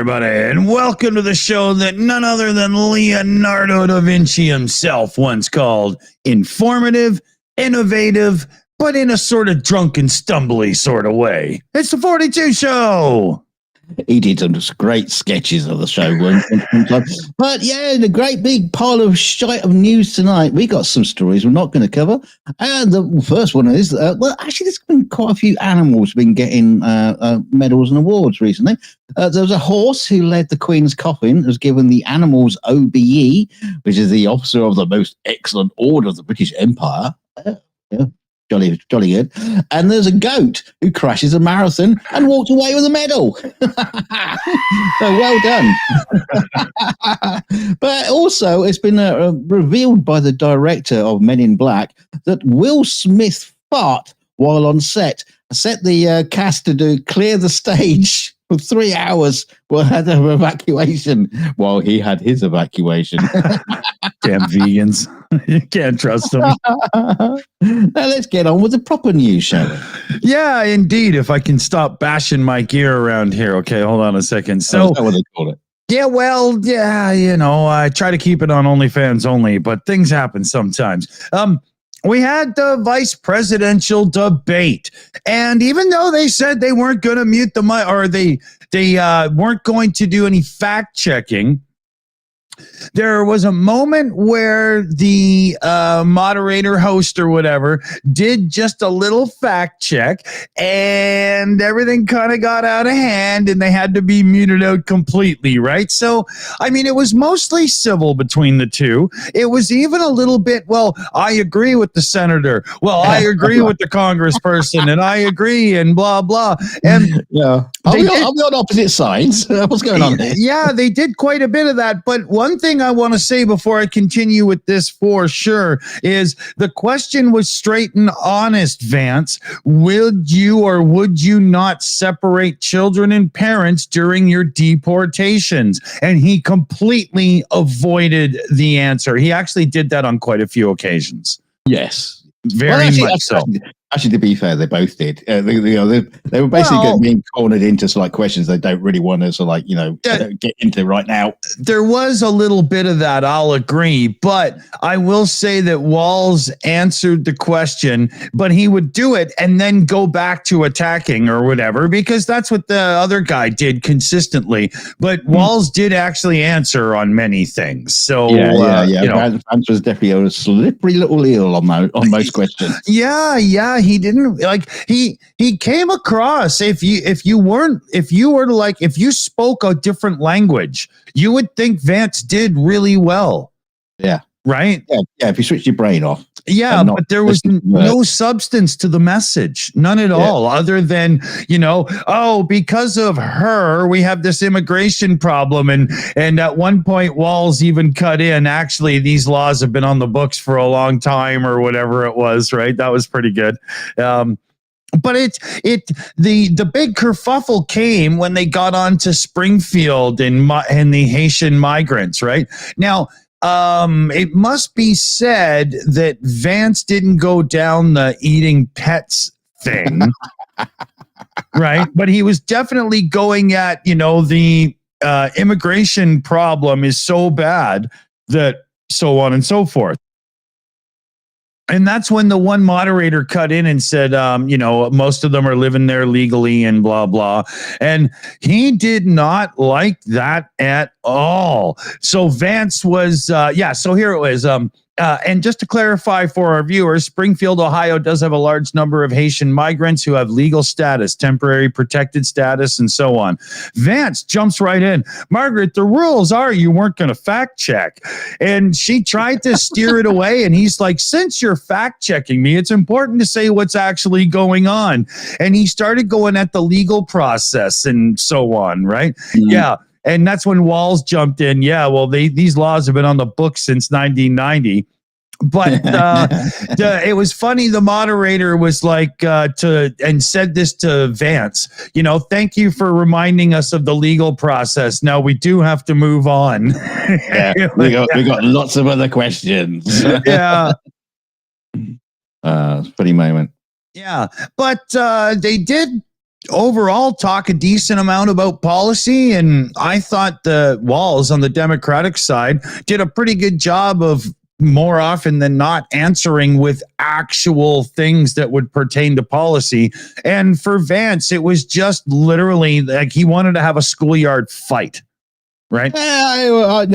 everybody, and welcome to the show that none other than Leonardo da Vinci himself once called informative, innovative, but in a sort of drunken, stumbly sort of way. It's the 42 Show. He did some great sketches of the show. But yeah, the great big pile of shite of news tonight. We got some stories we're not going to cover. And the first one is, actually, there's been quite a few animals been getting medals and awards recently. There was a horse who led the Queen's coffin, was given the Animals OBE, which is the Officer of the Most Excellent Order of the British Empire. Yeah. Jolly good. And there's a goat who crashes a marathon and walked away with a medal. So well done. But also, it's been revealed by the director of Men in Black that Will Smith fart while on set. Set the cast to clear the stage for 3 hours while had an evacuation while he had his evacuation. Damn vegans. You can't trust them. Now let's get on with the proper news, shall we? Yeah, indeed. If I can stop bashing my gear around here. Okay, hold on a second. So, that's what they call it. Yeah, well, yeah, you know, I try to keep it on OnlyFans only, but things happen sometimes. We had the vice presidential debate, and even though they said they weren't going to mute the mic, or they weren't going to do any fact checking, there was a moment where the moderator, host, or whatever did just a little fact check, and everything kind of got out of hand, and they had to be muted out completely, right? So, I mean, it was mostly civil between the two. It was even a little bit, well, I agree with the senator. Well, I agree with the congressperson, and I agree, and blah, blah. And yeah, I'll be on opposite sides. What's going on here? Yeah, they did quite a bit of that, but one thing I want to say before I continue with this for sure is the question was straight and honest, Vance. Would you or would you not separate children and parents during your deportations? And he completely avoided the answer. He actually did that on quite a few occasions. Yes. Very much so. Actually, to be fair, they both did. They were basically being cornered into questions they don't really want to, get into right now. There was a little bit of that, I'll agree. But I will say that Walls answered the question, but he would do it and then go back to attacking or whatever, because that's what the other guy did consistently. But Walls did actually answer on many things. So, Vance was definitely a slippery little eel on most questions. Yeah. He didn't he came across if you spoke a different language, you would think Vance did really well. Yeah. Right? Yeah, if you switch your brain off. Yeah, but there was no substance to the message. None at all, other than, because of her, we have this immigration problem. And at one point, Walls even cut in, actually, these laws have been on the books for a long time or whatever it was, right? That was pretty good. But the big kerfuffle came when they got onto Springfield and the Haitian migrants, right? Now, it must be said that Vance didn't go down the eating pets thing, right? But he was definitely going at, the immigration problem is so bad that so on and so forth. And that's when the one moderator cut in and said, most of them are living there legally and blah, blah. And he did not like that at all. So Vance was, so here it was. And just to clarify for our viewers, Springfield, Ohio does have a large number of Haitian migrants who have legal status, temporary protected status, and so on. Vance jumps right in. Margaret, the rules are you weren't going to fact check. And she tried to steer it away. And he's like, since you're fact checking me, it's important to say what's actually going on. And he started going at the legal process and so on, right? Mm-hmm. Yeah. And that's when Walls jumped in. Yeah, well, these laws have been on the books since 1990. But it was funny. The moderator was like, and said this to Vance, thank you for reminding us of the legal process. Now we do have to move on. Yeah, we got lots of other questions. Yeah. Funny moment. Yeah, but they did overall talk a decent amount about policy. And I thought the Walls on the Democratic side did a pretty good job of more often than not answering with actual things that would pertain to policy. And for Vance, it was just literally like he wanted to have a schoolyard fight. Right? I'd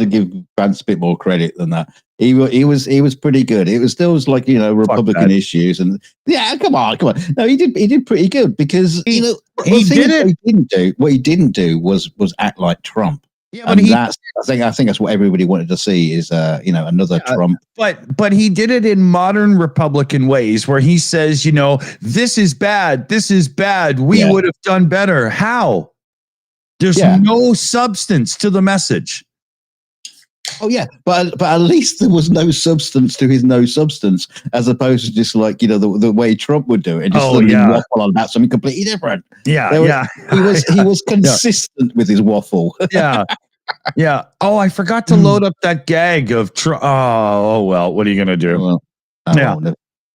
give Vance a bit more credit than that. He was pretty good. It was still like, Republican issues, and come on. No, he did pretty good because what he didn't do was act like Trump. Yeah, but I think that's what everybody wanted to see is another Trump. But he did it in modern Republican ways where he says, this is bad. This is bad. We would have done better. How? There's no substance to the message. Oh yeah, but at least there was no substance to his no substance, as opposed to just like the way Trump would do it, and just waffle on about something completely different. He was consistent with his waffle. Yeah. Oh, I forgot to load up that gag of Trump. Oh well, what are you gonna do?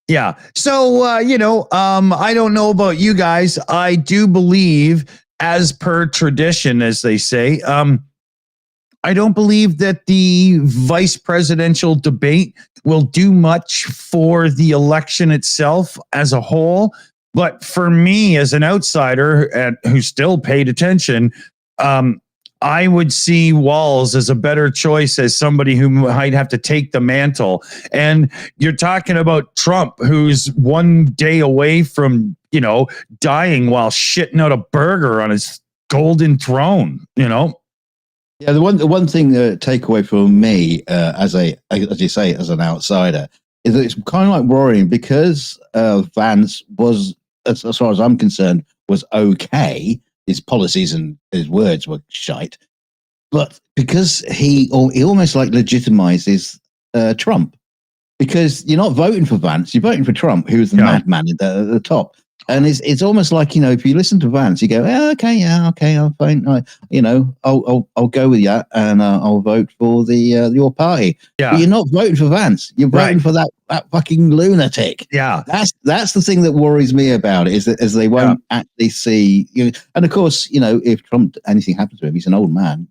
Yeah. So I don't know about you guys. I do believe, as per tradition, as they say, I don't believe that the vice presidential debate will do much for the election itself as a whole. But for me, as an outsider who still paid attention, I would see Walls as a better choice as somebody who might have to take the mantle. And you're talking about Trump, who's one day away from, dying while shitting out a burger on his golden throne, Yeah, the one thing to take away from me, as you say, as an outsider, is that it's kind of like worrying because Vance was, as far as I'm concerned, was okay. His policies and his words were shite, but because he almost like legitimizes Trump, because you're not voting for Vance, you're voting for Trump, who's the madman at the top. And it's almost like, if you listen to Vance, you go, okay, I'm fine. I'll go with you and I'll vote for your party. Yeah. But you're not voting for Vance. You're voting for that fucking lunatic. Yeah. That's the thing that worries me about it, is that as they won't actually see, and of course, if Trump, anything happens to him, he's an old man,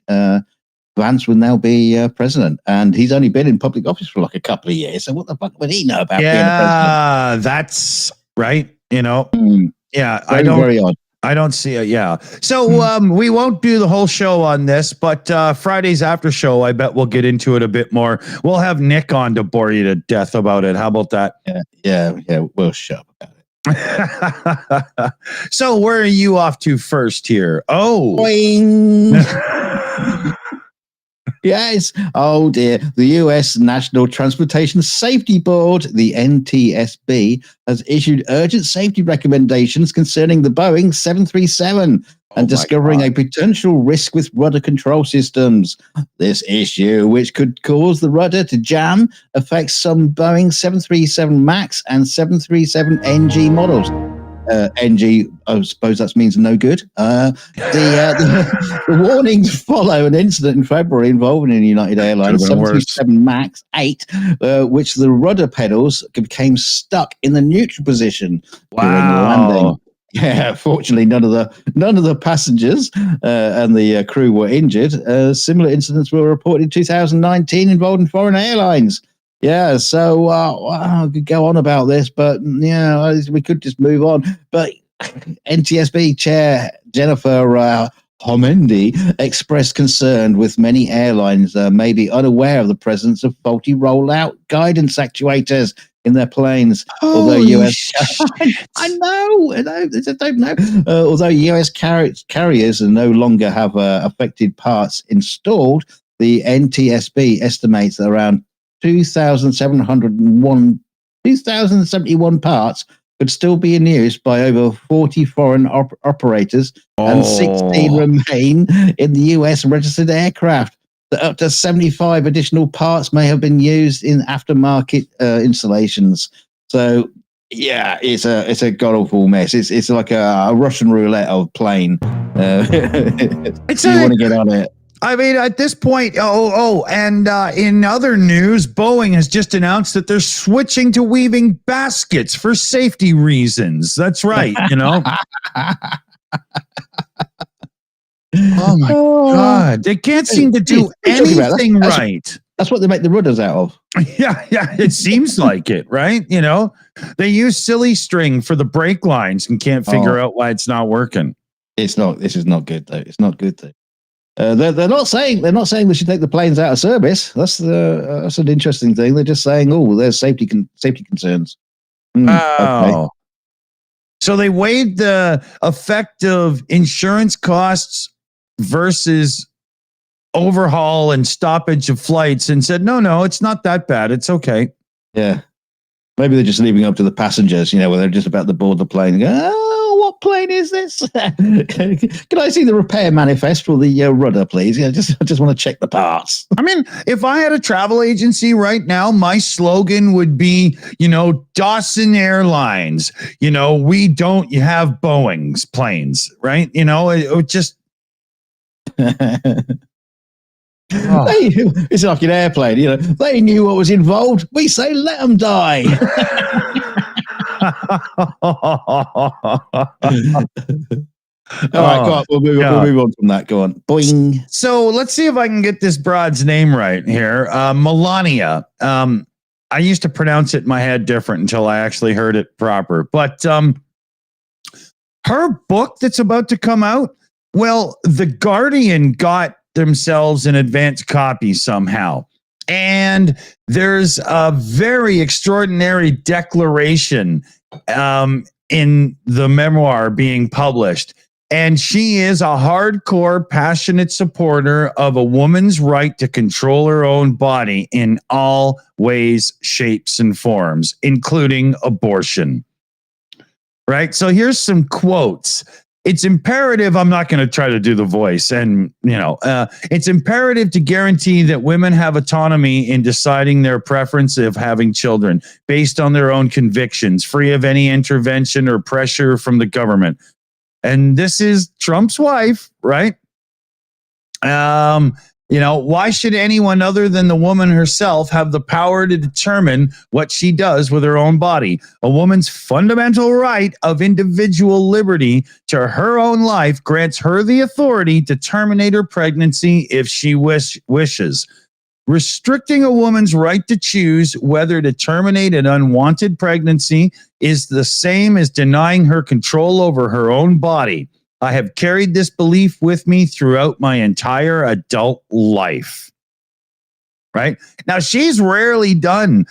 Vance will now be president, and he's only been in public office for like a couple of years. So what the fuck would he know about being a president? Yeah, that's right. Very odd. I don't see it. Yeah. So we won't do the whole show on this, but Friday's after show, I bet we'll get into it a bit more. We'll have Nick on to bore you to death about it. How about that? Yeah. We'll shut up about it. So where are you off to first here? Oh. Yes. Oh dear. The U.S. National Transportation Safety Board, the NTSB, has issued urgent safety recommendations concerning the Boeing 737 and discovering a potential risk with rudder control systems. This issue, which could cause the rudder to jam, affects some Boeing 737 MAX and 737 NG models. NG, I suppose that means no good. The warnings follow an incident in February involving the United Airlines 737 MAX 8, which the rudder pedals became stuck in the neutral position during landing. Yeah, fortunately, none of the passengers and the crew were injured. Similar incidents were reported in 2019 involving foreign airlines. Yeah, so I could go on about this, but we could just move on. But NTSB Chair Jennifer Homendy expressed concern with many airlines may be unaware of the presence of faulty rollout guidance actuators in their planes. Although US, I don't know. Although US carriers no longer have affected parts installed, the NTSB estimates that around 2,071 parts could still be in use by over 40 foreign operators, and 16 remain in the US registered aircraft. Up to 75 additional parts may have been used in aftermarket installations. So, yeah, it's a god awful mess. It's like a Russian roulette of plane. You want to get on it. I mean, at this point, and in other news, Boeing has just announced that they're switching to weaving baskets for safety reasons. That's right, you know. Oh my God. They can't seem to do anything right. That's what they make the rudders out of. Yeah, it seems like it, right? You know, they use silly string for the brake lines and can't figure out why it's not working. It's not. This is not good, though. It's not good, though. They're not saying they should take the planes out of service. That's an interesting thing. They're just saying, there's safety concerns. Okay. So they weighed the effect of insurance costs versus overhaul and stoppage of flights and said, no, it's not that bad. It's okay. Yeah. Maybe they're just leaving it up to the passengers, when they're just about to board the plane and go, what plane is this? Can I see the repair manifest for the rudder, please? I just want to check the parts. I mean, if I had a travel agency right now, my slogan would be, Dawson Airlines, we don't have Boeing's planes, right? It would just... It's like an airplane, they knew what was involved. We say, let them die. All right, go on. We'll move on from that. Go on. Boing. So let's see if I can get this broad's name right here. Melania. I used to pronounce it in my head different until I actually heard it proper. But her book that's about to come out, well, The Guardian got themselves an advanced copy somehow. And there's a very extraordinary declaration in the memoir being published. And she is a hardcore, passionate supporter of a woman's right to control her own body in all ways, shapes, and forms, including abortion. Right? So here's some quotes. It's imperative, I'm not going to try to do the voice, and, it's imperative to guarantee that women have autonomy in deciding their preference of having children based on their own convictions, free of any intervention or pressure from the government. And this is Trump's wife, right? Why should anyone other than the woman herself have the power to determine what she does with her own body? A woman's fundamental right of individual liberty to her own life grants her the authority to terminate her pregnancy if she wishes. Restricting a woman's right to choose whether to terminate an unwanted pregnancy is the same as denying her control over her own body. I have carried this belief with me throughout my entire adult life. Right? Now, she's rarely done,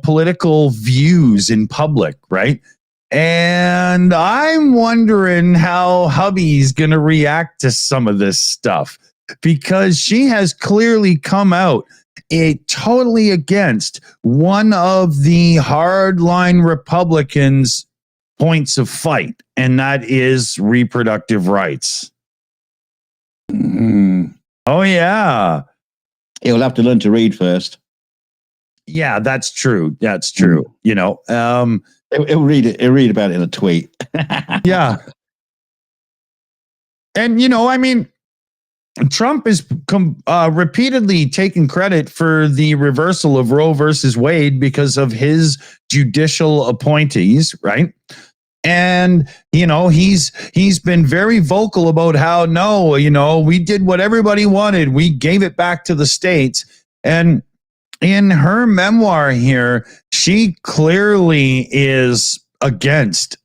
political views in public, right? And I'm wondering how hubby's going to react to some of this stuff, because she has clearly come out totally against one of the hardline Republicans' points of fight, and that is reproductive rights. Oh, yeah. He'll have to learn to read first. Yeah, that's true. That's true. He'll read it. He'll read about it in a tweet. Yeah. And, Trump is repeatedly taking credit for the reversal of Roe versus Wade because of his judicial appointees, right? And, he's been very vocal about how, no, we did what everybody wanted. We gave it back to the states. And in her memoir here, she clearly is against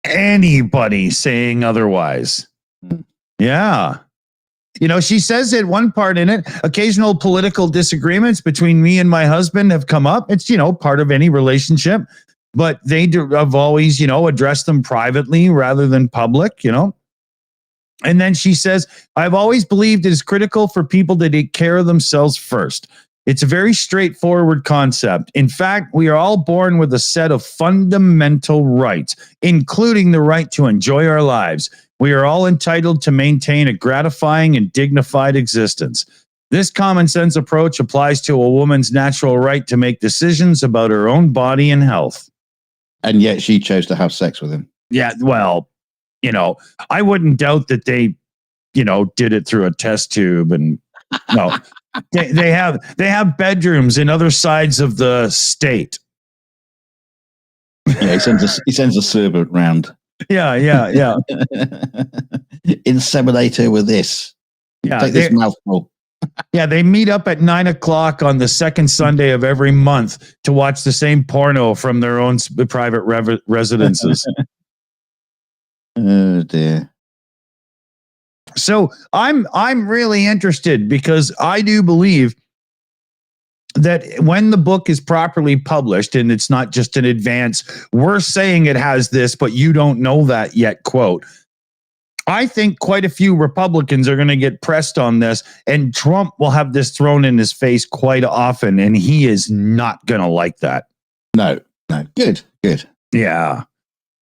anybody saying otherwise. Yeah. She says at one part in it, occasional political disagreements between me and my husband have come up. It's, part of any relationship, but they have always, addressed them privately rather than public, And then she says, I've always believed it is critical for people to take care of themselves first. It's a very straightforward concept. In fact, we are all born with a set of fundamental rights, including the right to enjoy our lives. We are all entitled to maintain a gratifying and dignified existence. This common sense approach applies to a woman's natural right to make decisions about her own body and health. And yet she chose to have sex with him. Yeah, well, I wouldn't doubt that they, did it through a test tube and No. They have bedrooms in other sides of the state. Yeah, he sends a servant round. Yeah. Inseminate her with this. Yeah, Take this mouthful. Yeah, they meet up at 9:00 on the second Sunday of every month to watch the same porno from their own private residences. Oh dear. So I'm really interested because I do believe that when the book is properly published and it's not just an advance, we're saying it has this, but you don't know that yet, quote. I think quite a few Republicans are going to get pressed on this, and Trump will have this thrown in his face quite often, and he is not going to like that. No. Good. Yeah.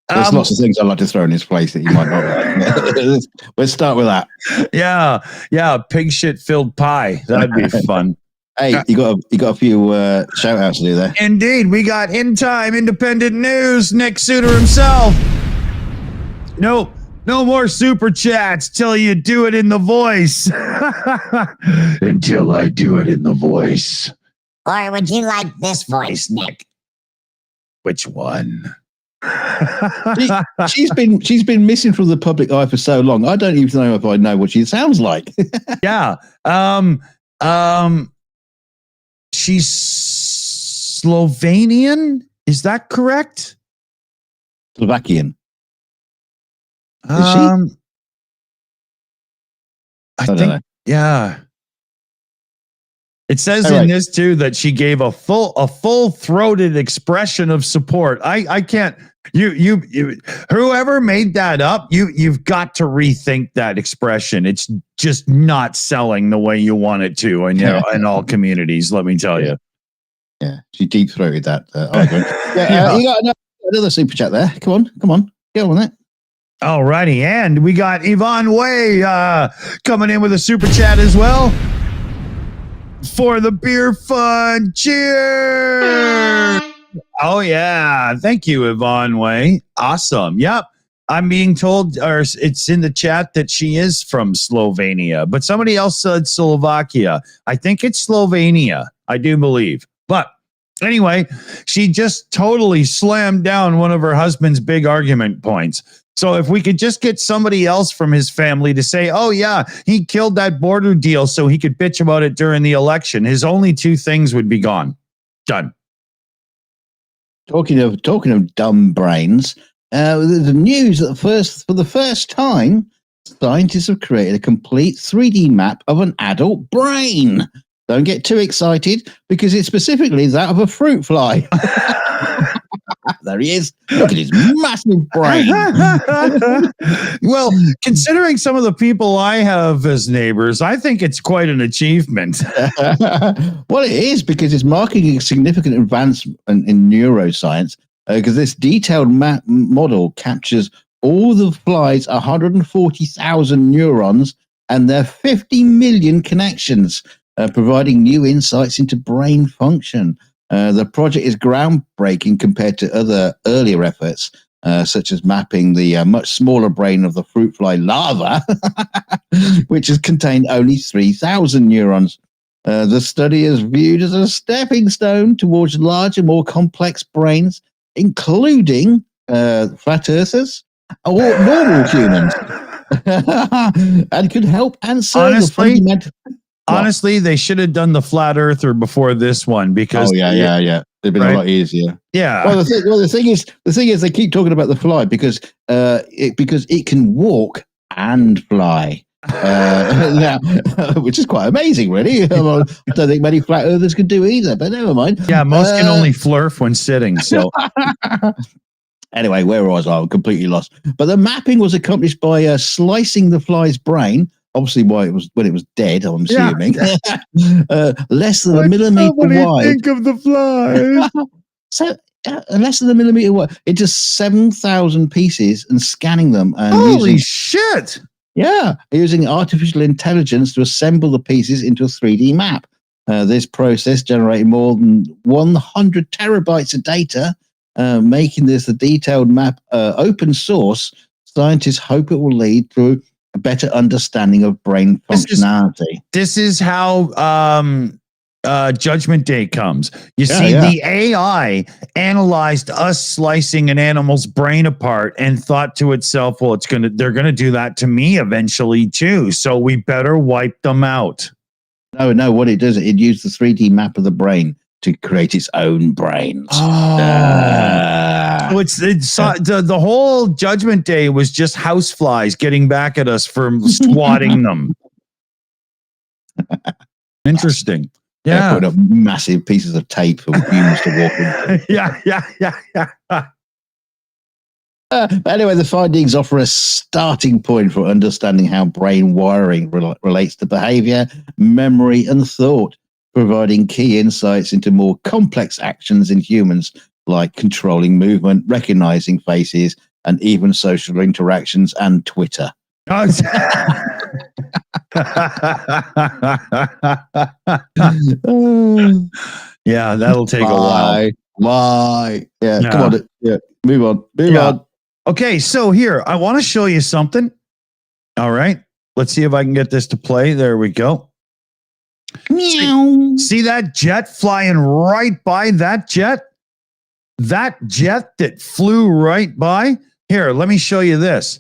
There's lots of things I'd like to throw in his place that you might not like. Let's start with that. Yeah. Pig shit filled pie. That'd be fun. Hey, you got a few shout outs to do there. Indeed. We got In Time Independent News, Nick Suter himself. No more super chats till you do it in the voice. Until I do it in the voice. Or would you like this voice, Nick? Which one? She's been missing from the public eye for so long. I don't even know if I know what she sounds like. Yeah. She's Slovenian. Is that correct? Slovakian. Is she? I think know. Yeah. It says in this too that she gave a full-throated expression of support. I can't. You whoever made that up, you've got to rethink that expression. It's just not selling the way you want it to in all communities. Let me tell you. Yeah, she deep-throated that argument. You got another super chat there. Come on, get on it. Alrighty, and we got Yvonne Way coming in with a super chat as well. For the beer fund. Cheers. Oh, yeah. Thank you, Yvonne Way. Awesome. Yep. I'm being told, or it's in the chat, that she is from Slovenia, but somebody else said Slovakia. I think it's Slovenia. I do believe. But anyway, she just totally slammed down one of her husband's big argument points. So if we could just get somebody else from his family to say, oh, yeah, he killed that border deal so he could bitch about it during the election, his only two things would be gone. Done. Talking of dumb brains, the news that for the first time, scientists have created a complete 3D map of an adult brain. Don't get too excited because it's specifically that of a fruit fly. There he is. Look at his massive brain. Well, considering some of the people I have as neighbors, I think it's quite an achievement. Well, it is because it's marking a significant advance in neuroscience because this detailed map model captures all the fly's 140,000 neurons and their 50 million connections, providing new insights into brain function. The project is groundbreaking compared to other earlier efforts, such as mapping the much smaller brain of the fruit fly larva, which has contained only 3,000 neurons. The study is viewed as a stepping stone towards larger, more complex brains, including flat earthers or normal humans, and could help answer the fundamental... Honestly, they should have done the flat earther before this one because yeah. They've been a lot easier. Yeah. Well, the thing is, they keep talking about the fly because it can walk and fly. Now, which is quite amazing, really. I don't think many flat earthers could do either, but never mind. Yeah, most can only flurf when sitting. So. Anyway, where was I? I'm completely lost. But the mapping was accomplished by slicing the fly's brain. Obviously, when it was dead, I'm assuming. Yeah. Less than a millimeter wide. Think of the fly. So less than a millimeter wide. It just 7,000 pieces and scanning them. And holy shit! Yeah, using artificial intelligence to assemble the pieces into a 3D map. This process generated more than 100 terabytes of data, making this a detailed map open source. Scientists hope it will lead to a better understanding of brain functionality. This is how Judgment Day comes. You see, the AI analyzed us slicing an animal's brain apart and thought to itself, well, they're gonna do that to me eventually too. So we better wipe them out. No, what it does, it uses the 3D map of the brain to create its own brains. So it's the whole Judgment Day was just houseflies getting back at us for swatting them. Interesting. Yeah, put up massive pieces of tape for humans to walk in. yeah. But anyway, the findings offer a starting point for understanding how brain wiring relates to behavior, memory, and thought, providing key insights into more complex actions in humans, like controlling movement, recognizing faces, and even social interactions and Twitter. Yeah, that'll take a while. Why? Yeah, come on. Yeah, move on. Okay, so here, I want to show you something. All right, let's see if I can get this to play. There we go. Meow. See that jet flying right by that jet? That jet that flew right by? Here, let me show you this.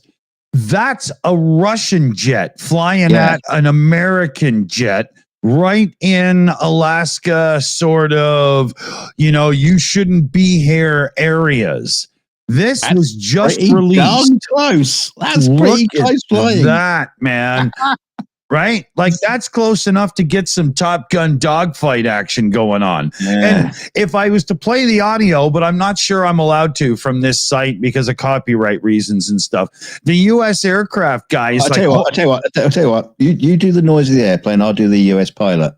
That's a Russian jet flying at an American jet right in Alaska, sort of, you shouldn't be here areas. That's was just released. Close. That's pretty close flying. That, man. Right? Like, that's close enough to get some Top Gun dogfight action going on. Yeah. And if I was to play the audio, but I'm not sure I'm allowed to from this site because of copyright reasons and stuff. The U.S. aircraft guys. I'll tell you what. You do the noise of the airplane. I'll do the U.S. pilot.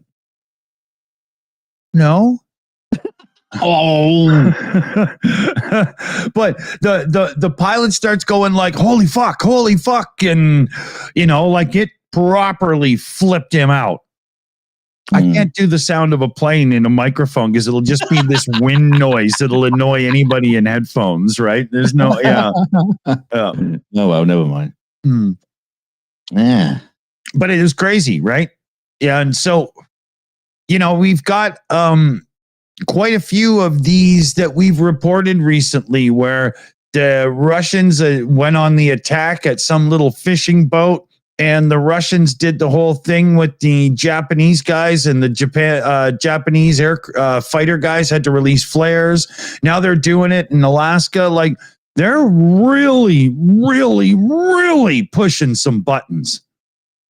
No. Oh. But the pilot starts going like, holy fuck, and like it properly flipped him out. I can't do the sound of a plane in a microphone because it'll just be this wind noise that'll annoy anybody in headphones, right? There's no Oh well, never mind. Yeah. But it is crazy, right? Yeah, and so we've got quite a few of these that we've reported recently where the Russians went on the attack at some little fishing boat, and the Russians did the whole thing with the Japanese guys, and the Japanese fighter guys had to release flares. Now they're doing it in Alaska. Like, they're really, really, really pushing some buttons.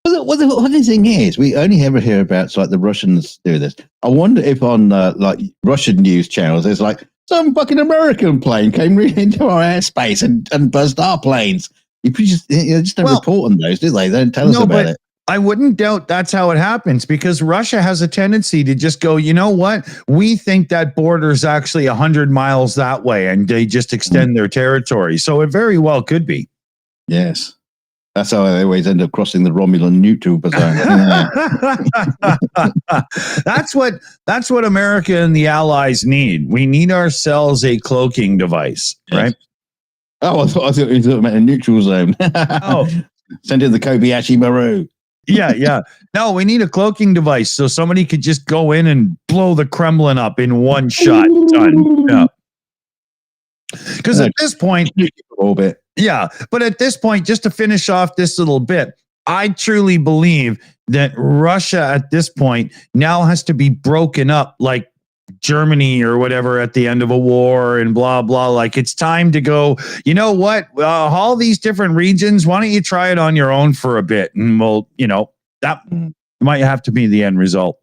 Well, the funny thing is, we only ever hear about like the Russians do this. I wonder if on like Russian news channels, there's like some fucking American plane came into our airspace and buzzed our planes. You just don't report on those, do they? They don't tell us about it. I wouldn't doubt that's how it happens, because Russia has a tendency to just go, you know what? We think that border is actually 100 miles that way, and they just extend their territory. So it very well could be. Yes. That's how they always end up crossing the Romulan neutral zone. That's what America and the Allies need. We need ourselves a cloaking device, right? Oh, I thought you were talking about a neutral zone. Send in the Kobayashi Maru. Yeah. No, we need a cloaking device so somebody could just go in and blow the Kremlin up in one shot. Done. Yeah. Because at this point, a little bit. Yeah, but at this point, just to finish off this little bit, I truly believe that Russia at this point now has to be broken up like Germany or whatever at the end of a war and blah, blah. Like, it's time to go, you know what? All these different regions, why don't you try it on your own for a bit? And we'll, that might have to be the end result.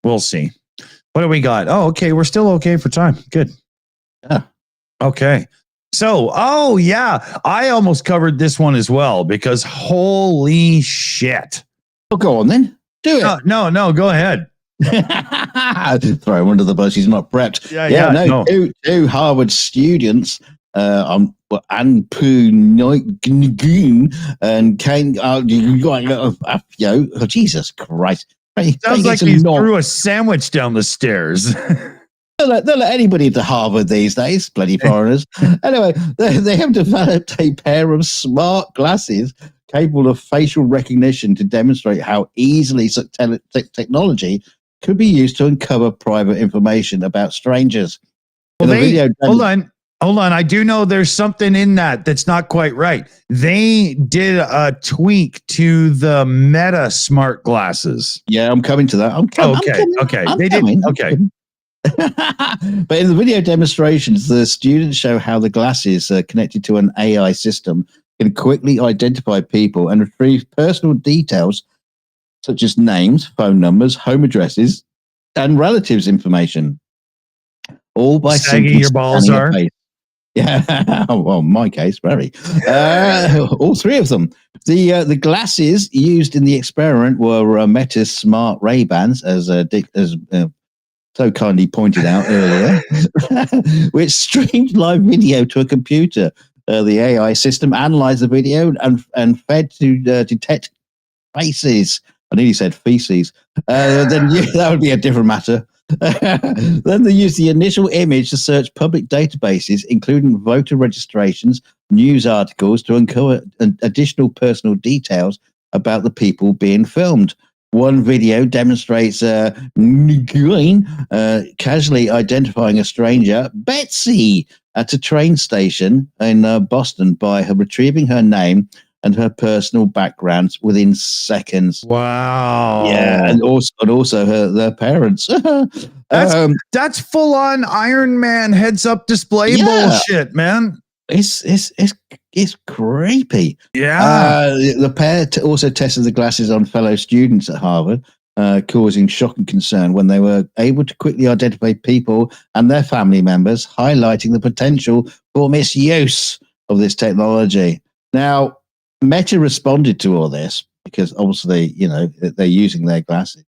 We'll see. What do we got? Oh, okay. We're still okay for time. Good. Yeah. Okay. So, I almost covered this one as well because holy shit. Well, go on then. Do it. No, go ahead. Throw him under the bus. He's not prepped. No. Two Harvard students, Anpu Noygun and Kane. Jesus Christ. Sounds like he threw a sandwich down the stairs. They'll let anybody to Harvard these days, bloody foreigners. Anyway, they have developed a pair of smart glasses capable of facial recognition to demonstrate how easily such technology could be used to uncover private information about strangers. Well, hold on. I do know there's something in that's not quite right. They did a tweak to the Meta smart glasses. Yeah, I'm coming to that. Okay. They did. Okay. But in the video demonstrations, the students show how the glasses connected to an AI system can quickly identify people and retrieve personal details such as names, phone numbers, home addresses, and relatives information. All by saggy your balls are. Yeah, well, in my case, very. All three of them. The glasses used in the experiment were Meta's smart Ray-Bans, as Dick has so kindly pointed out earlier, which streamed live video to a computer. The AI system analyzed the video and fed to detect faces. I nearly said feces. Then that would be a different matter. Then they use the initial image to search public databases, including voter registrations, news articles, to uncover additional personal details about the people being filmed. One video demonstrates casually identifying a stranger, Betsy, at a train station in Boston by her retrieving her name and her personal backgrounds within seconds. Wow. Yeah, and also their parents. That's full on Iron Man heads up display bullshit, man. It's creepy. Yeah. The pair also tested the glasses on fellow students at Harvard, causing shock and concern when they were able to quickly identify people and their family members, highlighting the potential for misuse of this technology. Now, Meta responded to all this because obviously, they're using their glasses.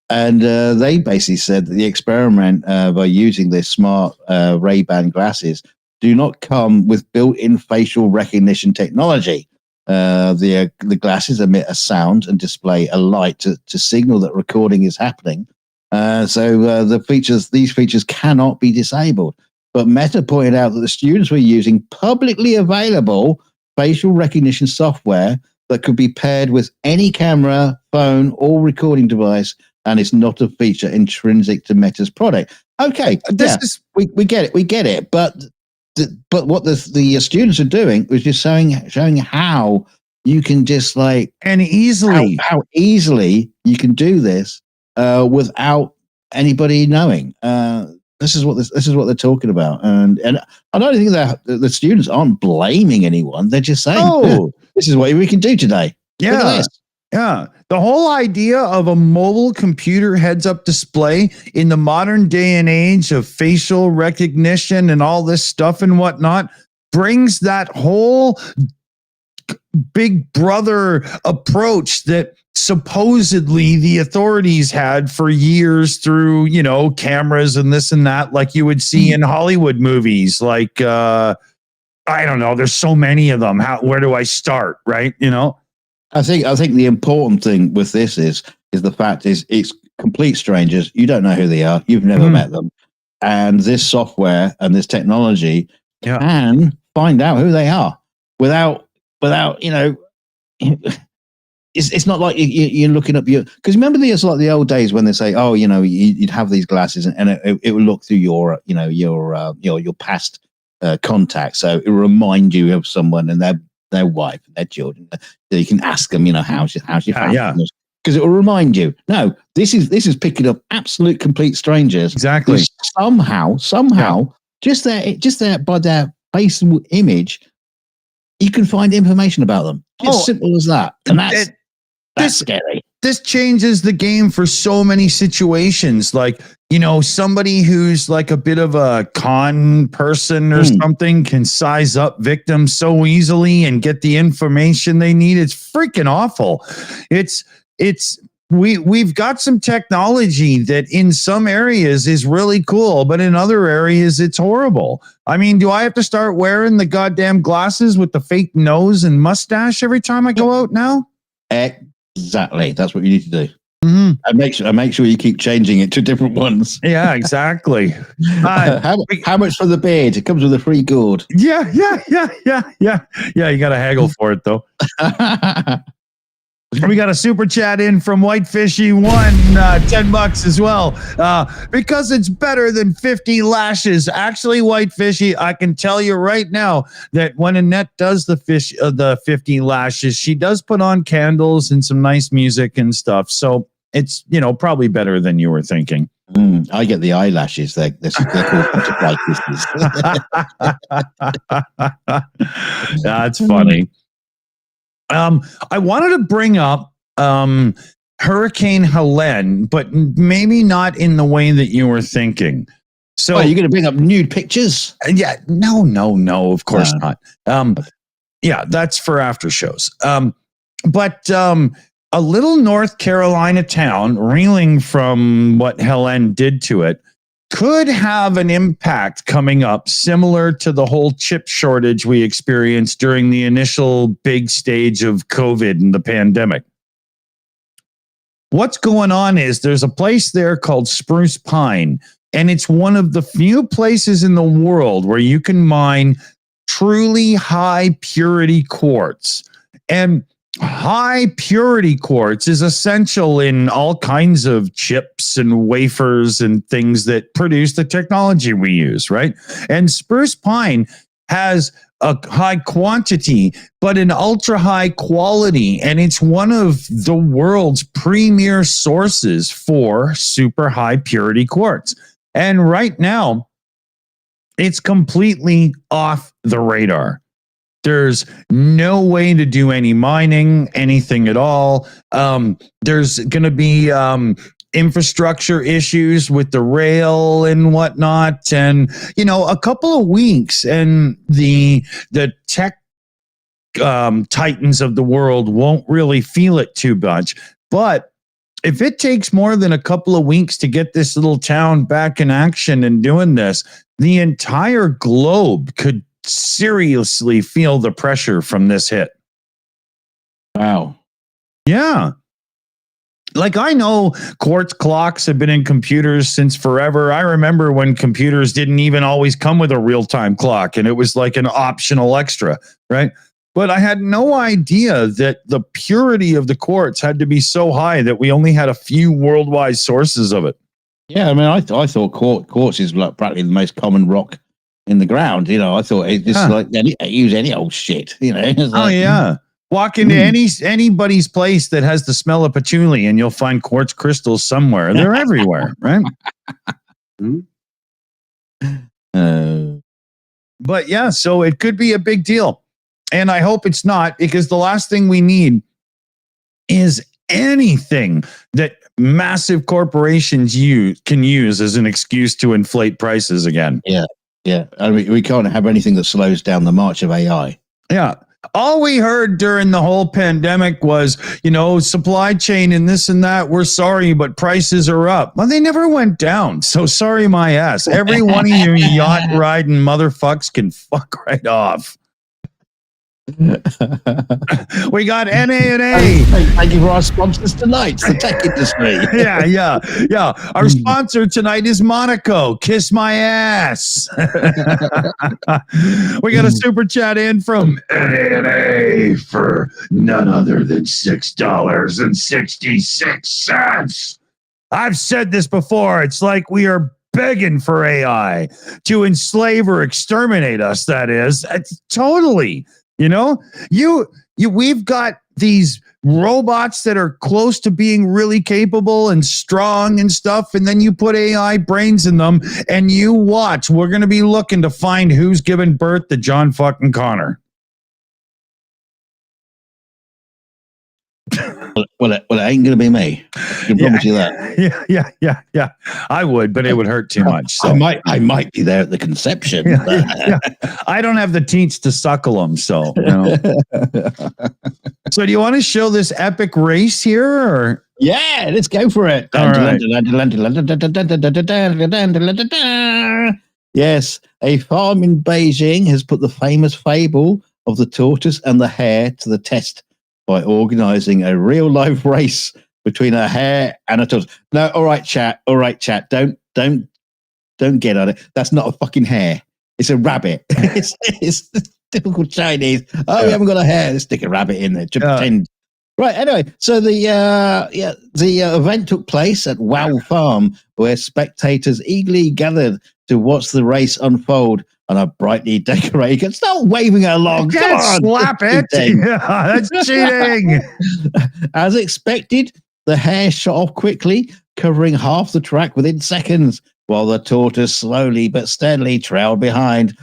And they basically said that the experiment by using this smart Ray-Ban glasses do not come with built-in facial recognition technology. The glasses emit a sound and display a light to signal that recording is happening. So these features cannot be disabled. But Meta pointed out that the students were using publicly available facial recognition software that could be paired with any camera, phone, or recording device, and it's not a feature intrinsic to Meta's product. Okay, we get it. But what the students are doing is just showing how you can just easily how easily you can do this without anybody knowing. This is what they're talking about, and I don't think that the students aren't blaming anyone. They're just saying, this is what we can do today. Yeah. Yeah. The whole idea of a mobile computer heads up display in the modern day and age of facial recognition and all this stuff and whatnot brings that whole big brother approach that supposedly the authorities had for years through, cameras and this and that, like you would see in Hollywood movies. Like, I don't know. There's so many of them. Where do I start? Right. I think the important thing with this is the fact is it's complete strangers. You don't know who they are. You've never met them. And this software and this technology can find out who they are without it's not like you're looking up because remember it's like the old days when they say, you'd have these glasses and it will look through your past contacts. So it will remind you of someone and their wife and their children. So you can ask them, how's your family? Yeah. Because it will remind you. No, this is picking up absolute complete strangers. Exactly. Somehow, just there by their facial image, you can find information about them. As simple as that. And that's scary. This changes the game for so many situations. Like, somebody who's like a bit of a con person or something can size up victims so easily and get the information they need. It's freaking awful. We've got some technology that in some areas is really cool, but in other areas it's horrible. I mean, do I have to start wearing the goddamn glasses with the fake nose and mustache every time I go out now? Exactly. That's what you need to do. Mhm. And make sure you keep changing it to different ones. Yeah, exactly. How much for the beard? It comes with a free gourd. Yeah. You got to haggle for it though. We got a super chat in from Whitefishy1, $10 as well, because it's better than 50 lashes. Actually, Whitefishy, I can tell you right now that when Annette does the 50 lashes, she does put on candles and some nice music and stuff. So it's, probably better than you were thinking. I get the eyelashes. They're called butterfly kisses. That's funny. I wanted to bring up Hurricane Helene, but maybe not in the way that you were thinking. So you're going to bring up nude pictures? Yeah, no, of course not. Yeah, that's for after shows. But a little North Carolina town, reeling from what Helene did to it, could have an impact coming up similar to the whole chip shortage we experienced during the initial big stage of COVID and the pandemic. What's going on is there's a place there called Spruce Pine, and it's one of the few places in the world where you can mine truly high purity quartz. And high purity quartz is essential in all kinds of chips and wafers and things that produce the technology we use, right? And Spruce Pine has a high quantity, but an ultra high quality. And it's one of the world's premier sources for super high purity quartz. And right now, it's completely off the radar. There's no way to do any mining, anything at all. There's going to be infrastructure issues with the rail and whatnot. And, a couple of weeks and the tech titans of the world won't really feel it too much. But if it takes more than a couple of weeks to get this little town back in action and doing this, the entire globe could seriously feel the pressure from this hit. Wow. Yeah. Like, I know quartz clocks have been in computers since forever. I remember when computers didn't even always come with a real-time clock and it was like an optional extra, right? But I had no idea that the purity of the quartz had to be so high that we only had a few worldwide sources of it. Yeah, I mean, I thought quartz is like practically the most common rock in the ground. I thought it just use any old shit. Yeah. Walk into anybody's place that has the smell of patchouli and you'll find quartz crystals somewhere. They're everywhere, right? But yeah, so it could be a big deal. And I hope it's not, because the last thing we need is anything that massive corporations can use as an excuse to inflate prices again. Yeah. I mean, we can't have anything that slows down the march of AI. Yeah. All we heard during the whole pandemic was, supply chain and this and that. We're sorry, but prices are up. Well, they never went down. So sorry, my ass. Every one of you yacht riding motherfucks can fuck right off. We got NA&A. Thank you for our sponsors tonight, the tech industry. Yeah. Our sponsor tonight is Monaco. Kiss my ass. We got a super chat in from NA&A for none other than $6.66. I've said this before. It's like we are begging for AI to enslave or exterminate us. That is, it's totally. We've got these robots that are close to being really capable and strong and stuff, and then you put AI brains in them, and you watch. We're going to be looking to find who's given birth to John fucking Connor. Well, it ain't going to be me. I can promise you that. Yeah. I would, but it would hurt too much. So. I might be there at the conception. Yeah. I don't have the teats to suckle them, so. So, do you want to show this epic race here, or? Yeah, let's go for it. All right. Yes, a farm in Beijing has put the famous fable of the tortoise and the hare to the test by organizing a real-life race between a hare and a tortoise. No, all right, chat. Don't get on it. That's not a fucking hare. It's a rabbit. it's typical Chinese. Oh, we haven't got a hare. Let's stick a rabbit in there to pretend. Right. Anyway, so the event took place at Wow Farm, where spectators eagerly gathered to watch the race unfold on a brightly decorated. Stop waving along. Come on, slap it. Yeah, that's cheating. As expected, the hare shot off quickly, covering half the track within seconds, while the tortoise slowly but steadily trailed behind.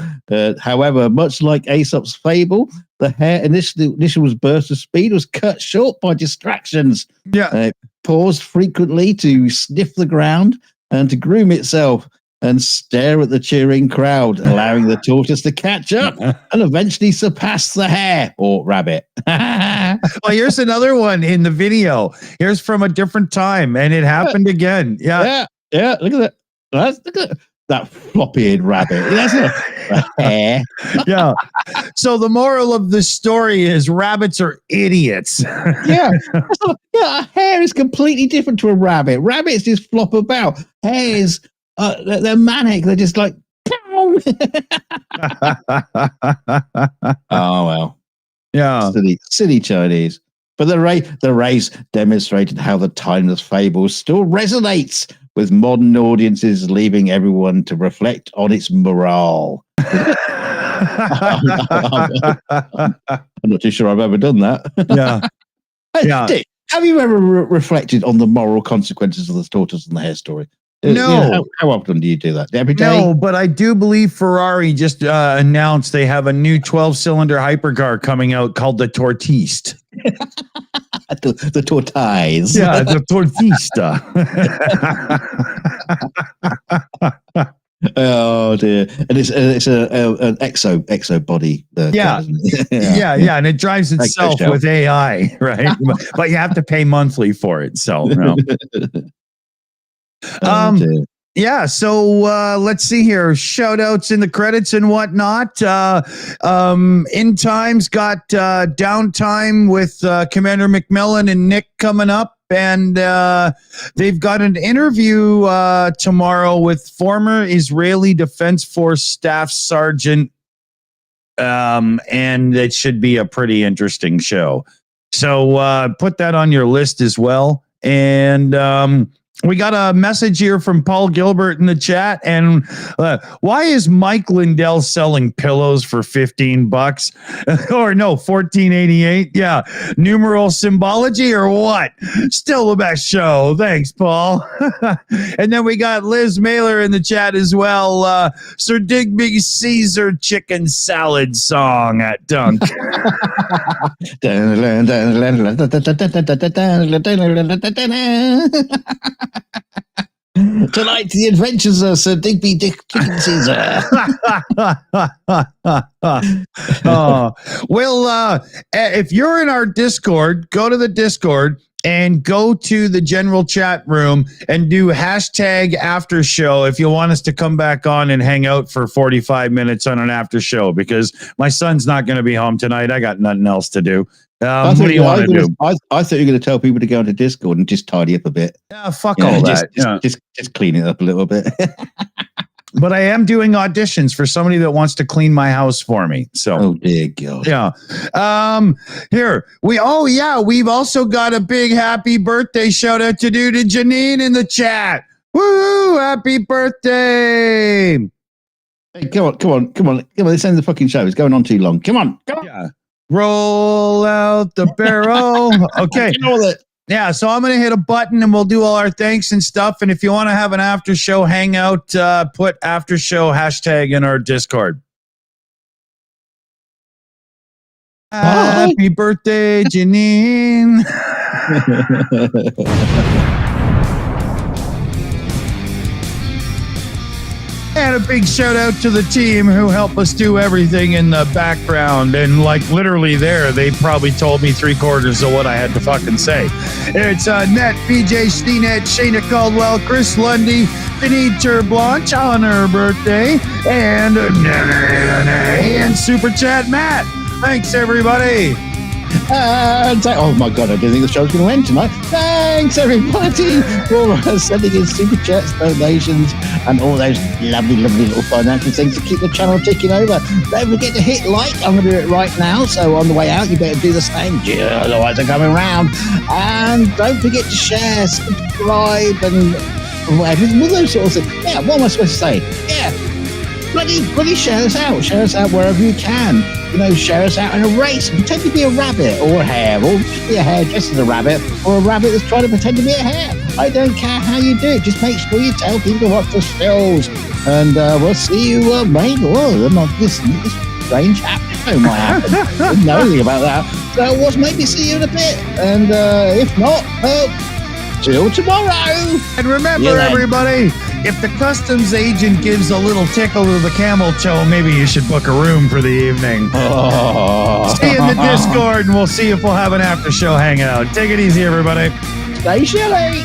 However, much like Aesop's fable, the hare's initial burst of speed was cut short by distractions. Yeah. It paused frequently to sniff the ground and to groom itself and stare at the cheering crowd, allowing the tortoise to catch up and eventually surpass the hare or rabbit. Well, here's another one in the video. Here's from a different time, and it happened again. Yeah. Look at that. Look at that floppy-head rabbit. That's not a hare. Yeah. So the moral of the story is rabbits are idiots. Yeah. A hare is completely different to a rabbit. Rabbits just flop about. Hares, they're manic. They're just like, oh, well. Yeah. Silly Chinese. But the race demonstrated how the timeless fable still resonates with modern audiences, leaving everyone to reflect on its morale. I'm not too sure I've ever done that. Yeah. Yeah. Dick, have you ever reflected on the moral consequences of the tortoise and the hare story? No. How often do you do that? Every day? No, but I do believe Ferrari just announced they have a new 12-cylinder hypercar coming out called the Tortiste. the tortoise. Yeah, the Tortista. Oh dear! And it's an exo body. Yeah. And it drives itself with AI, right? But you have to pay monthly for it. So, no. Yeah, so let's see here. Shout outs in the credits and whatnot. In Time's got downtime with Commander McMillan and Nick coming up. And they've got an interview tomorrow with former Israeli Defense Force Staff Sergeant. And it should be a pretty interesting show. So put that on your list as well. And we got a message here from Paul Gilbert in the chat. And why is Mike Lindell selling pillows for $15 or no, $14.88? Yeah. Numeral symbology or what? Still the best show. Thanks, Paul. And then we got Liz Mailer in the chat as well. Sir Digby Caesar chicken salad song at Dunk. Tonight, the adventures of Sir Digby Dick Chicken Caesar. Well, if you're in our Discord, go to the Discord and go to the general chat room and do hashtag after show if you want us to come back on and hang out for 45 minutes on an after show, because my son's not going to be home tonight. I got nothing else to do. What do you want to do? I thought you were going to tell people to go into Discord and just tidy up a bit. Yeah, fuck all that. Just clean it up a little bit. But I am doing auditions for somebody that wants to clean my house for me. So, oh dear God. Yeah. Here we've also got a big happy birthday shout out to do to Janine in the chat. Woo! Happy birthday! Hey, come on. Let's end the fucking show. It's going on too long. Come on. Yeah. Roll out the barrel. Okay. Yeah, so I'm going to hit a button and we'll do all our thanks and stuff. And if you want to have an after show hangout, put after show hashtag in our Discord. Happy birthday, Janine. And a big shout out to the team who help us do everything in the background. And like literally there, they probably told me 3/4 of what I had to fucking say. It's Net, BJ Steenet, Shayna Caldwell, Chris Lundy, Denise Terblanche on her birthday, and Super Chat Matt. Thanks, everybody. Oh my God, I didn't think the show was going to end tonight. Thanks everybody for sending in super chats, donations, and all those lovely little financial things to keep the channel ticking over. Don't forget to hit like. I'm going to do it right now. So on the way out, you better do the same. Yeah, otherwise they're coming round. And don't forget to share, subscribe, and whatever, all those sort of things. Yeah, what am I supposed to say? Yeah. Bloody share us out. Share us out wherever you can. Share us out in a race. Pretend to be a rabbit or a hare, or just be a hare dressed as a rabbit, or a rabbit that's trying to pretend to be a hare. I don't care how you do it. Just make sure you tell people what the Shills. And we'll see you, maybe. Oh, this strange show might happen. Didn't know anything about that. So we'll maybe see you in a bit. And if not, till tomorrow. And remember, everybody, if the customs agent gives a little tickle to the camel toe, maybe you should book a room for the evening. Oh. See you in the Discord, and we'll see if we'll have an after show hangout. Take it easy, everybody. Stay shilly.